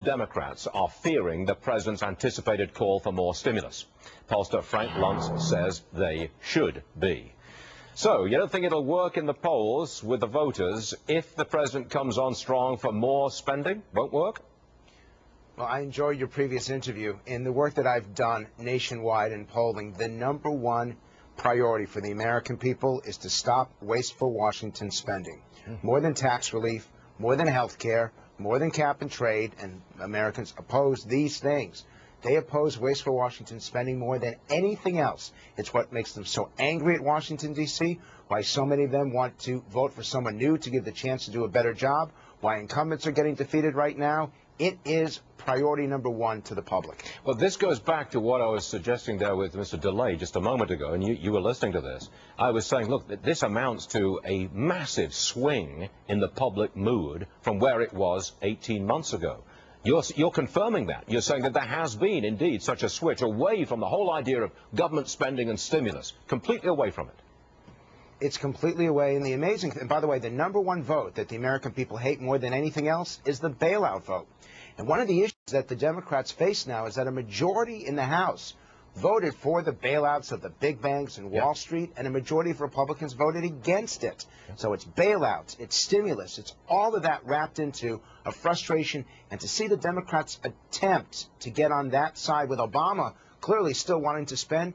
Democrats are fearing the president's anticipated call for more stimulus. Pollster Frank Luntz says they should be. So, you don't think it'll work in the polls with the voters if the president comes on strong for more spending? Won't work? Well, I enjoyed your previous interview. In the work that I've done nationwide in polling, the #1 priority for the American people is to stop wasteful Washington spending. More than tax relief, more than health care, more than cap and trade, and Americans oppose these things. They oppose wasteful Washington spending more than anything else. It's what makes them so angry at Washington, D.C., why so many of them want to vote for someone new to give the chance to do a better job, why incumbents are getting defeated right now. It is priority #1 to the public. Well, this goes back to what I was suggesting there with Mr. DeLay just a moment ago, and you were listening to this. I was saying, look, this amounts to a massive swing in the public mood from where it was 18 months ago. You're confirming that. You're saying that there has been, indeed, such a switch away from the whole idea of government spending and stimulus, completely away from it. It's completely away. And the amazing thing, and by the way, the #1 vote that the American people hate more than anything else is the bailout vote. And one of the issues that the Democrats face now is that a majority in the House voted for the bailouts of the big banks and Wall Street, and a majority of Republicans voted against it. So it's bailouts, it's stimulus, it's all of that wrapped into a frustration. And to see the Democrats attempt to get on that side with Obama clearly still wanting to spend,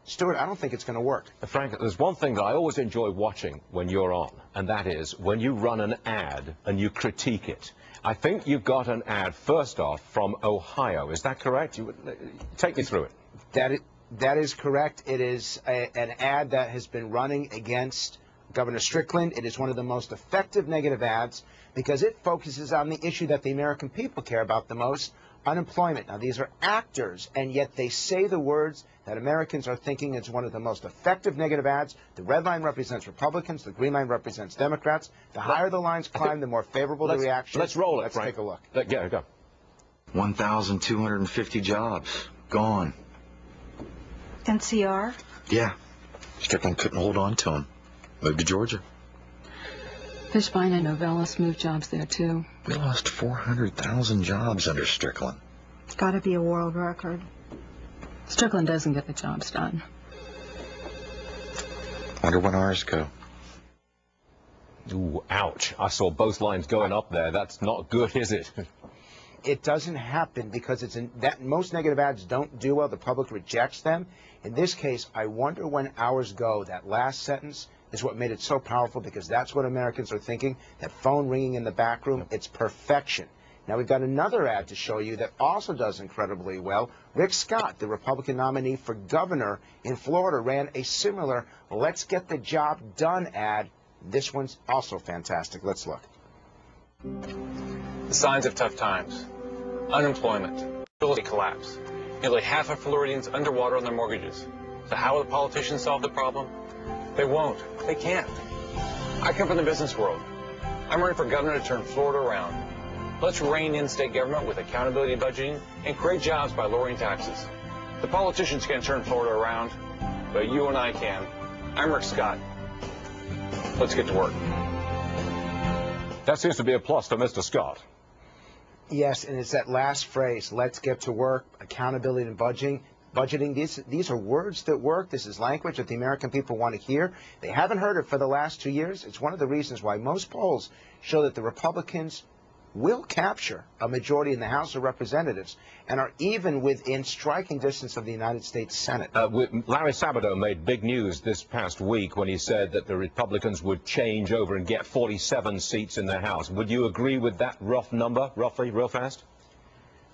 Stuart, I don't think it's going to work. Frank, there's one thing that I always enjoy watching when you're on, and that is when you run an ad and you critique it. I think you got an ad, first off, from Ohio. Is that correct? Take me through it. That is correct. It is an ad that has been running against Governor Strickland. It is one of the most effective negative ads because it focuses on the issue that the American people care about the most, unemployment. Now, these are actors, and yet they say the words that Americans are thinking. It's one of the most effective negative ads. The red line represents Republicans. The green line represents Democrats. The higher the lines climb, the more favorable the reaction. Let's roll it, Let's Frank. take a look. Yeah, go. 1,250 jobs. Gone. NCR? Yeah. Strickland couldn't hold on to him. Moved to Georgia. Fishbein and Novellus moved jobs there, too. We lost 400,000 jobs under Strickland. It's got to be a world record. Strickland doesn't get the jobs done. Wonder when ours go. Ooh, ouch. I saw both lines going up there. That's not good, is it? It doesn't happen because most negative ads don't do well. The public rejects them. In this case, I wonder when ours go. That last sentence is what made it so powerful because that's what Americans are thinking. That phone ringing in the back room, it's perfection. Now, we've got another ad to show you that also does incredibly well. Rick Scott, the Republican nominee for governor in Florida, ran a similar "Let's Get the Job Done" ad. This one's also fantastic. Let's look. The signs of tough times. Unemployment. Ability collapse. Nearly half of Floridians underwater on their mortgages. So how will the politicians solve the problem? They won't. They can't. I come from the business world. I'm running for governor to turn Florida around. Let's rein in state government with accountability budgeting and create jobs by lowering taxes. The politicians can't turn Florida around, but you and I can. I'm Rick Scott. Let's get to work. That seems to be a plus for Mr. Scott. Yes, and it's that last phrase, let's get to work, accountability and budgeting. These are words that work. This is language that the American people want to hear. They haven't heard it for the last 2 years. It's one of the reasons why most polls show that the Republicans will capture a majority in the House of Representatives and are even within striking distance of the United States Senate. Larry Sabato made big news this past week when he said that the Republicans would change over and get 47 seats in the House. Would you agree with that rough number, roughly, real fast?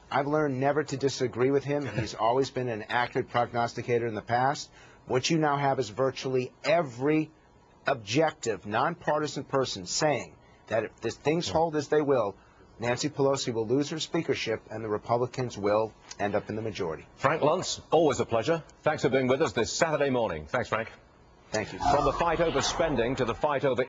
I've learned never to disagree with him. He's always been an accurate prognosticator in the past. What you now have is virtually every objective, nonpartisan person saying that if things hold as they will, Nancy Pelosi will lose her speakership and the Republicans will end up in the majority. Frank Luntz, always a pleasure. Thanks for being with us this Saturday morning. Thanks, Frank. Thank you. From the fight over spending to the fight over